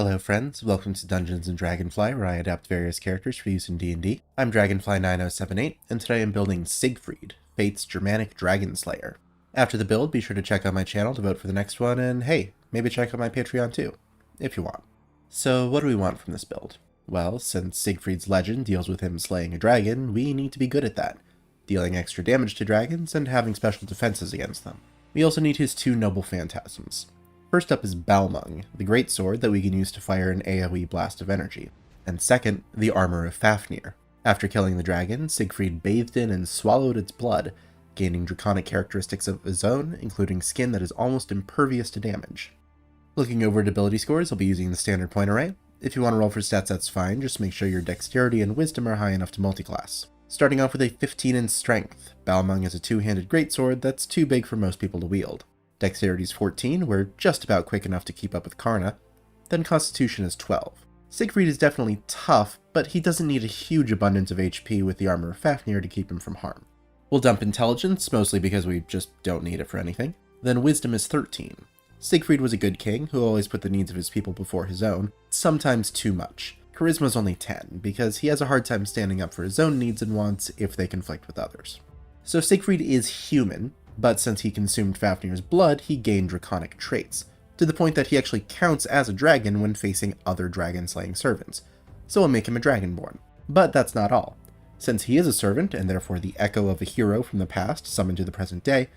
Hello friends, welcome to Dungeons & Dragonfly, where I adapt various characters for use in D&D. I'm Dragonfly9078, and today I'm building Siegfried, Fate's Germanic Dragon Slayer. After the build, be sure to check out my channel to vote for the next one, and hey, maybe check out my Patreon too, if you want. So what do we want from this build? Well, since Siegfried's legend deals with him slaying a dragon, we need to be good at that, dealing extra damage to dragons and having special defenses against them. We also need his two noble phantasms. First up is Balmung, the great sword that we can use to fire an AoE blast of energy. And second, the armor of Fafnir. After killing the dragon, Siegfried bathed in and swallowed its blood, gaining draconic characteristics of his own, including skin that is almost impervious to damage. Looking over at ability scores, I'll be using the standard point array. If you want to roll for stats, that's fine, just make sure your dexterity and wisdom are high enough to multiclass. Starting off with a 15 in strength, Balmung is a two-handed greatsword that's too big for most people to wield. Dexterity is 14, we're just about quick enough to keep up with Karna, then Constitution is 12. Siegfried is definitely tough, but he doesn't need a huge abundance of HP with the armor of Fafnir to keep him from harm. We'll dump Intelligence, mostly because we just don't need it for anything. Then Wisdom is 13. Siegfried was a good king who always put the needs of his people before his own, sometimes too much. Charisma's only 10, because he has a hard time standing up for his own needs and wants if they conflict with others. So Siegfried is human, but since he consumed Fafnir's blood, he gained draconic traits, to the point that he actually counts as a dragon when facing other dragon-slaying servants, so we'll make him a dragonborn. But that's not all. Since he is a servant, and therefore the echo of a hero from the past summoned to the present day,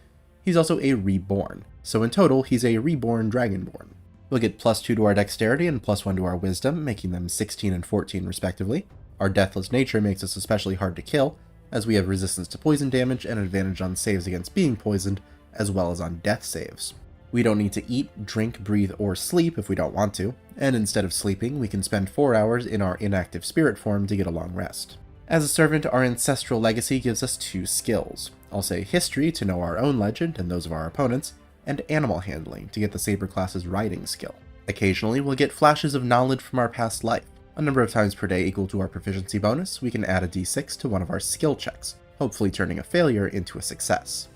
he's also a reborn, so in total he's a reborn dragonborn. We'll get +2 to our dexterity and +1 to our wisdom, making them 16 and 14 respectively. Our deathless nature makes us especially hard to kill, as we have resistance to poison damage and advantage on saves against being poisoned, as well as on death saves. We don't need to eat, drink, breathe, or sleep if we don't want to, and instead of sleeping, we can spend 4 hours in our inactive spirit form to get a long rest. As a servant, our ancestral legacy gives us 2 skills. I'll say History to know our own legend and those of our opponents, and Animal Handling to get the Saber class's riding skill. Occasionally, we'll get flashes of knowledge from our past life. A number of times per day equal to our proficiency bonus, we can add a d6 to one of our skill checks, hopefully turning a failure into a success.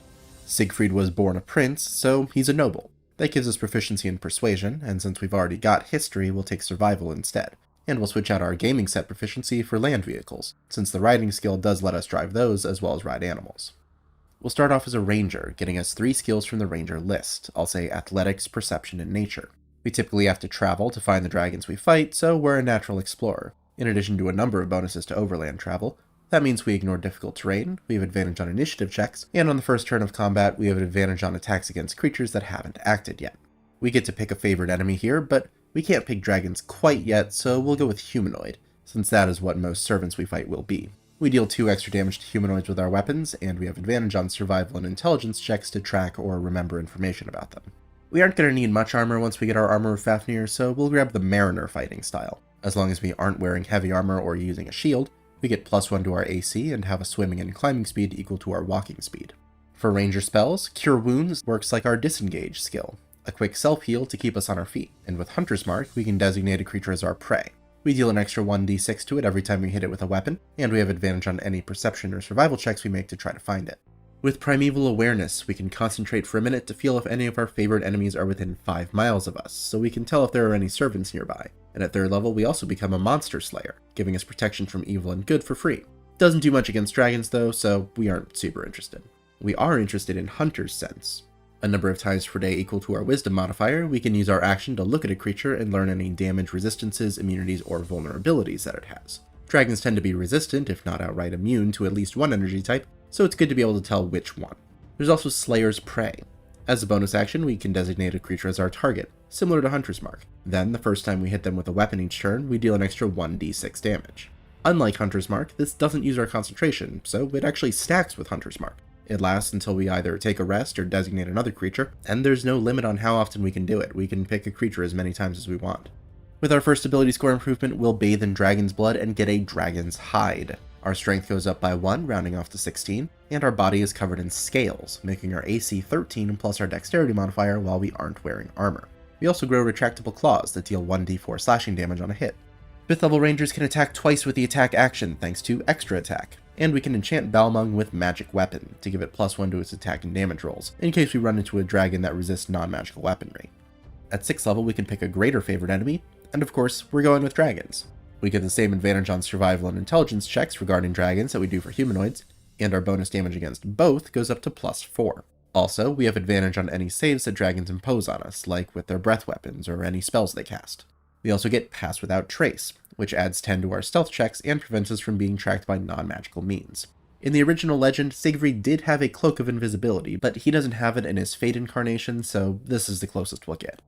Siegfried was born a prince, so he's a noble. That gives us proficiency in persuasion, and since we've already got history, we'll take survival instead. And we'll switch out our gaming set proficiency for land vehicles, since the riding skill does let us drive those as well as ride animals. We'll start off as a ranger, getting us 3 skills from the ranger list. I'll say athletics, perception, and nature. We typically have to travel to find the dragons we fight, so we're a natural explorer. In addition to a number of bonuses to overland travel, that means we ignore difficult terrain, we have advantage on initiative checks, and on the first turn of combat, we have an advantage on attacks against creatures that haven't acted yet. We get to pick a favorite enemy here, but we can't pick dragons quite yet, so we'll go with humanoid, since that is what most servants we fight will be. We deal 2 extra damage to humanoids with our weapons, and we have advantage on survival and intelligence checks to track or remember information about them. We aren't going to need much armor once we get our armor of Fafnir, so we'll grab the Mariner fighting style. As long as we aren't wearing heavy armor or using a shield, we get +1 to our AC and have a swimming and climbing speed equal to our walking speed. For ranger spells, Cure Wounds works like our Disengage skill, a quick self-heal to keep us on our feet, and with Hunter's Mark, we can designate a creature as our prey. We deal an extra 1d6 to it every time we hit it with a weapon, and we have advantage on any perception or survival checks we make to try to find it. With Primeval Awareness, we can concentrate for a minute to feel if any of our favorite enemies are within 5 miles of us, so we can tell if there are any servants nearby. And at 3rd level, we also become a Monster Slayer, giving us protection from evil and good for free. Doesn't do much against dragons though, so we aren't super interested. We are interested in Hunter's Sense. A number of times per day equal to our Wisdom modifier, we can use our action to look at a creature and learn any damage resistances, immunities, or vulnerabilities that it has. Dragons tend to be resistant, if not outright immune, to at least one energy type, so it's good to be able to tell which one. There's also Slayer's Prey. As a bonus action, we can designate a creature as our target, similar to Hunter's Mark. Then, the first time we hit them with a weapon each turn, we deal an extra 1d6 damage. Unlike Hunter's Mark, this doesn't use our concentration, so it actually stacks with Hunter's Mark. It lasts until we either take a rest or designate another creature, and there's no limit on how often we can do it. We can pick a creature as many times as we want. With our first ability score improvement, we'll bathe in Dragon's Blood and get a Dragon's Hide. Our strength goes up by 1, rounding off to 16, and our body is covered in scales, making our AC 13 plus our dexterity modifier while we aren't wearing armor. We also grow retractable claws that deal 1d4 slashing damage on a hit. 5th level rangers can attack twice with the attack action thanks to extra attack, and we can enchant Balmung with Magic Weapon to give it +1 to its attack and damage rolls, in case we run into a dragon that resists non-magical weaponry. At 6th level we can pick a greater favorite enemy, And of course, we're going with dragons. We get the same advantage on survival and intelligence checks regarding dragons that we do for humanoids, and our bonus damage against both goes up to +4. Also, we have advantage on any saves that dragons impose on us, like with their breath weapons or any spells they cast. We also get Pass Without Trace, which adds 10 to our stealth checks and prevents us from being tracked by non-magical means. In the original legend, Siegfried did have a Cloak of Invisibility, but he doesn't have it in his Fate incarnation, so this is the closest we'll get.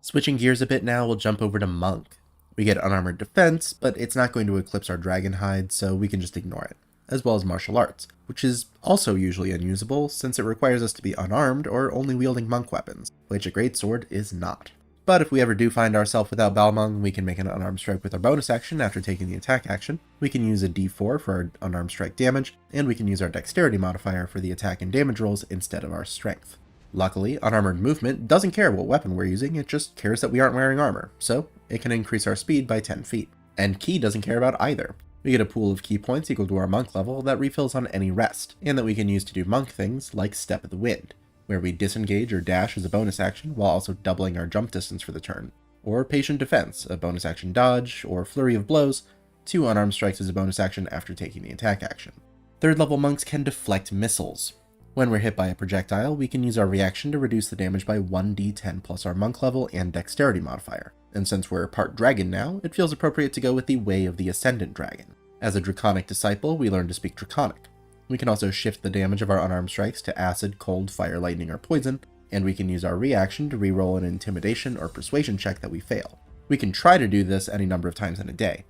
Switching gears a bit now, we'll jump over to Monk. We get Unarmored Defense, but it's not going to eclipse our Dragon Hide, so we can just ignore it, as well as Martial Arts, which is also usually unusable since it requires us to be unarmed or only wielding monk weapons, which a Greatsword is not. But if we ever do find ourselves without Balmung, we can make an unarmed strike with our bonus action after taking the attack action, we can use a d4 for our unarmed strike damage, and we can use our dexterity modifier for the attack and damage rolls instead of our strength. Luckily, unarmored movement doesn't care what weapon we're using, it just cares that we aren't wearing armor, so it can increase our speed by 10 feet. And Ki doesn't care about either. We get a pool of Ki points equal to our monk level that refills on any rest, and that we can use to do monk things like Step of the Wind, where we disengage or dash as a bonus action while also doubling our jump distance for the turn, or Patient Defense, a bonus action dodge, or Flurry of Blows, 2 unarmed strikes as a bonus action after taking the attack action. 3rd level monks can deflect missiles. When we're hit by a projectile, we can use our reaction to reduce the damage by 1d10 plus our monk level and dexterity modifier, and since we're part dragon now, it feels appropriate to go with the Way of the Ascendant Dragon. As a Draconic Disciple, we learn to speak Draconic. We can also shift the damage of our unarmed strikes to Acid, Cold, Fire, Lightning, or Poison, and we can use our reaction to reroll an Intimidation or Persuasion check that we fail. We can try to do this any number of times in a day,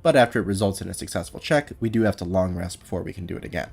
but after it results in a successful check, we do have to long rest before we can do it again.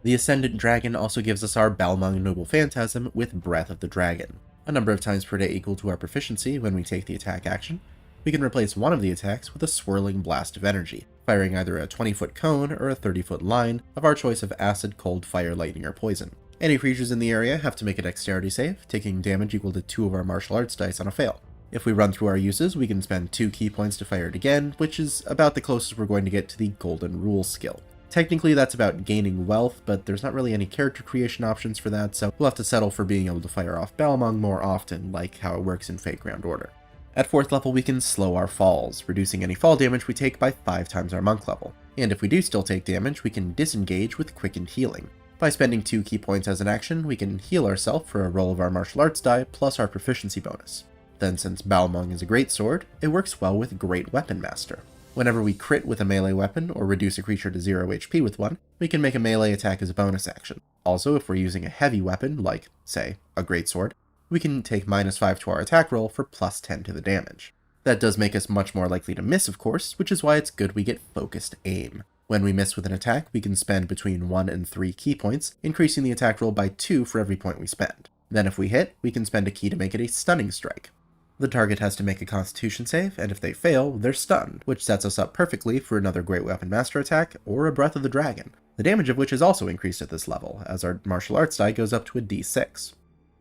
The Ascendant Dragon also gives us our Balmung Noble Phantasm with Breath of the Dragon, a number of times per day equal to our proficiency when we take the attack action. We can replace one of the attacks with a swirling blast of energy, firing either a 20-foot cone or a 30-foot line of our choice of Acid, Cold, Fire, Lightning, or Poison. Any creatures in the area have to make a dexterity save, taking damage equal to 2 of our martial arts dice on a fail. If we run through our uses, we can spend 2 Ki points to fire it again, which is about the closest we're going to get to the Golden Rule skill. Technically that's about gaining wealth, but there's not really any character creation options for that, so we'll have to settle for being able to fire off Balmung more often, like how it works in Fate Ground Order. At 4th level, we can slow our falls, reducing any fall damage we take by 5 times our monk level. And if we do still take damage, we can disengage with Quickened Healing. By spending 2 Ki points as an action, we can heal ourselves for a roll of our martial arts die plus our proficiency bonus. Then since Balmung is a greatsword, it works well with Great Weapon Master. Whenever we crit with a melee weapon or reduce a creature to 0 HP with one, we can make a melee attack as a bonus action. Also, if we're using a heavy weapon, like, say, a greatsword, we can take -5 to our attack roll for +10 to the damage. That does make us much more likely to miss, of course, which is why it's good we get focused aim. When we miss with an attack, we can spend between 1 and 3 Ki points, increasing the attack roll by 2 for every point we spend. Then if we hit, we can spend a Ki to make it a stunning strike. The target has to make a Constitution save, and if they fail, they're stunned, which sets us up perfectly for another Great Weapon Master attack or a Breath of the Dragon, the damage of which is also increased at this level, as our martial arts die goes up to a d6.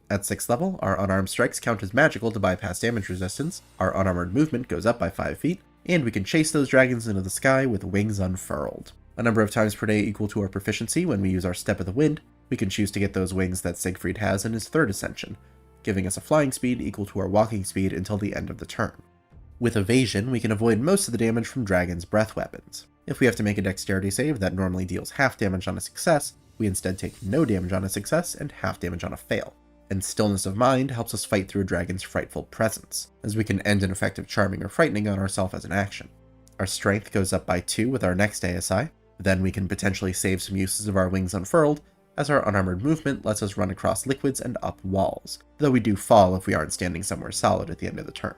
At 6th level, our unarmed strikes count as magical to bypass damage resistance, our unarmored movement goes up by 5 feet, and we can chase those dragons into the sky with wings unfurled. A number of times per day equal to our proficiency when we use our Step of the Wind, we can choose to get those wings that Siegfried has in his 3rd ascension, giving us a flying speed equal to our walking speed until the end of the turn. With evasion, we can avoid most of the damage from dragons' breath weapons. If we have to make a dexterity save that normally deals half damage on a success, we instead take no damage on a success and half damage on a fail. And Stillness of Mind helps us fight through a dragon's frightful presence, as we can end an effect of charming or frightening on ourselves as an action. Our strength goes up by 2 with our next ASI, then we can potentially save some uses of our wings unfurled, as our unarmored movement lets us run across liquids and up walls, though we do fall if we aren't standing somewhere solid at the end of the turn.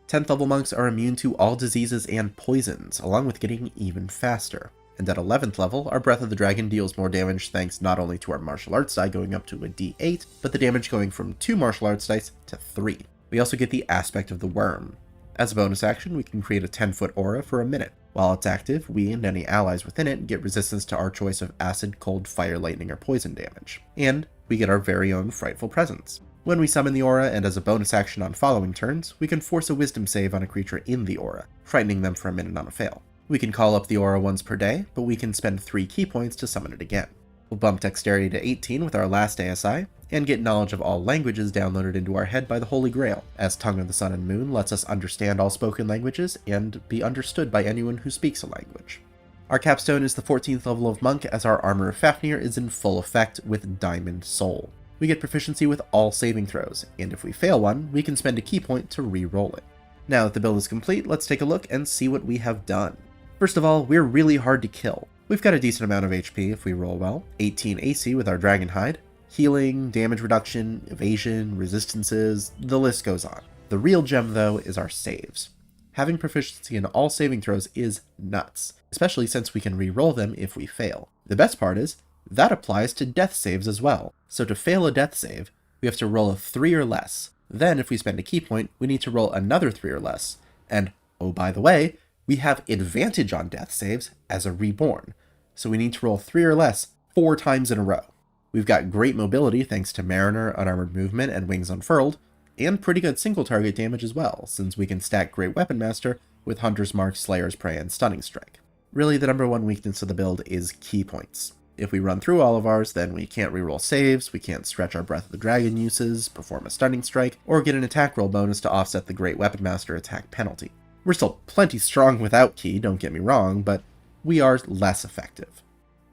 10th level monks are immune to all diseases and poisons, along with getting even faster. And at 11th level, our Breath of the Dragon deals more damage thanks not only to our martial arts die going up to a d8, but the damage going from 2 martial arts dice to 3. We also get the Aspect of the Worm. As a bonus action, we can create a 10-foot aura for a minute. While it's active, we and any allies within it get resistance to our choice of acid, cold, fire, lightning, or poison damage. And we get our very own Frightful Presence. When we summon the aura, and as a bonus action on following turns, we can force a wisdom save on a creature in the aura, frightening them for a minute on a fail. We can call up the aura once per day, but we can spend 3 Ki points to summon it again. We'll bump dexterity to 18 with our last ASI, and get knowledge of all languages downloaded into our head by the Holy Grail, as Tongue of the Sun and Moon lets us understand all spoken languages and be understood by anyone who speaks a language. Our capstone is the 14th level of Monk, as our Armor of Fafnir is in full effect with Diamond Soul. We get proficiency with all saving throws, and if we fail one, we can spend a key point to re-roll it. Now that the build is complete, let's take a look and see what we have done. First of all, we're really hard to kill. We've got a decent amount of HP if we roll well, 18 AC with our Dragon Hide, healing, damage reduction, evasion, resistances, the list goes on. The real gem though is our saves. Having proficiency in all saving throws is nuts, especially since we can re-roll them if we fail. The best part is, that applies to death saves as well. So to fail a death save, we have to roll a 3 or less. Then if we spend a key point, we need to roll another 3 or less. And, oh by the way, we have advantage on death saves as a reborn. So we need to roll 3 or less 4 times in a row. We've got great mobility thanks to Mariner, Unarmored Movement, and Wings Unfurled, and pretty good single target damage as well, since we can stack Great Weapon Master with Hunter's Mark, Slayer's Prey, and Stunning Strike. Really, the number one weakness of the build is key points. If we run through all of ours, then we can't reroll saves, we can't stretch our Breath of the Dragon uses, perform a Stunning Strike, or get an attack roll bonus to offset the Great Weapon Master attack penalty. We're still plenty strong without key, don't get me wrong, but we are less effective.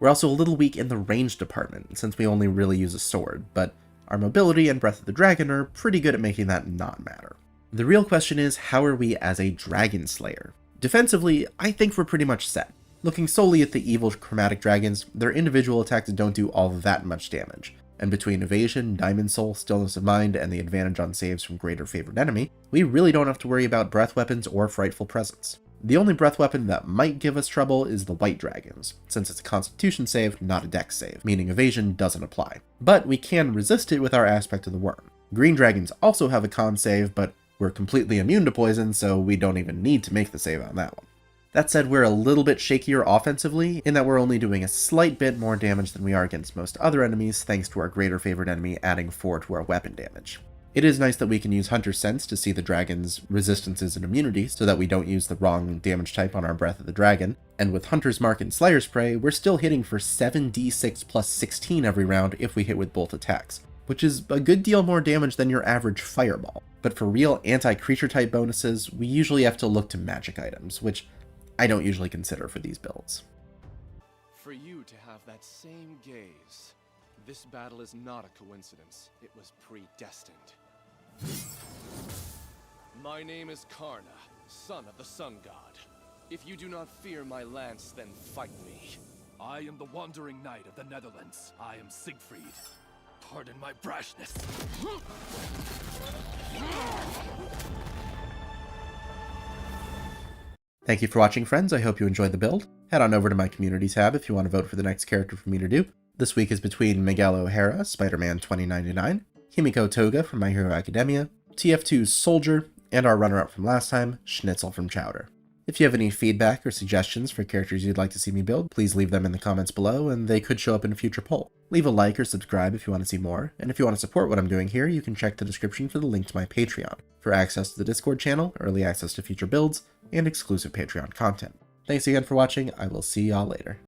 We're also a little weak in the range department, since we only really use a sword, but our mobility and Breath of the Dragon are pretty good at making that not matter. The real question is, how are we as a Dragon Slayer? Defensively, I think we're pretty much set. Looking solely at the evil chromatic dragons, their individual attacks don't do all that much damage, and between evasion, Diamond Soul, Stillness of Mind, and the advantage on saves from Greater Favored Enemy, we really don't have to worry about breath weapons or Frightful Presence. The only breath weapon that might give us trouble is the White Dragons, since it's a Constitution save, not a Dex save, meaning evasion doesn't apply. But we can resist it with our Aspect of the Worm. Green Dragons also have a con save, but we're completely immune to poison, so we don't even need to make the save on that one. That said, we're a little bit shakier offensively, in that we're only doing a slight bit more damage than we are against most other enemies, thanks to our Greater Favored Enemy adding 4 to our weapon damage. It is nice that we can use Hunter's Sense to see the dragon's resistances and immunities, so that we don't use the wrong damage type on our Breath of the Dragon, and with Hunter's Mark and Slayer's Prey, we're still hitting for 7d6 plus 16 every round if we hit with both attacks, which is a good deal more damage than your average fireball. But for real anti-creature type bonuses, we usually have to look to magic items, which I don't usually consider for these builds. For you to have that same gaze, this battle is not a coincidence. It was predestined. My name is Karna, son of the Sun God. If you do not fear my lance, then fight me. I am the Wandering Knight of the Netherlands. I am Siegfried. Pardon my brashness. Thank you for watching, friends. I hope you enjoyed the build. Head on over to my community tab if you want to vote for the next character for me to do. This week is between Miguel O'Hara, Spider-Man 2099, Himiko Toga from My Hero Academia, TF2's Soldier, and our runner-up from last time, Schnitzel from Chowder. If you have any feedback or suggestions for characters you'd like to see me build, please leave them in the comments below, and they could show up in a future poll. Leave a like or subscribe if you want to see more, and if you want to support what I'm doing here, you can check the description for the link to my Patreon, for access to the Discord channel, early access to future builds, and exclusive Patreon content. Thanks again for watching, I will see y'all later.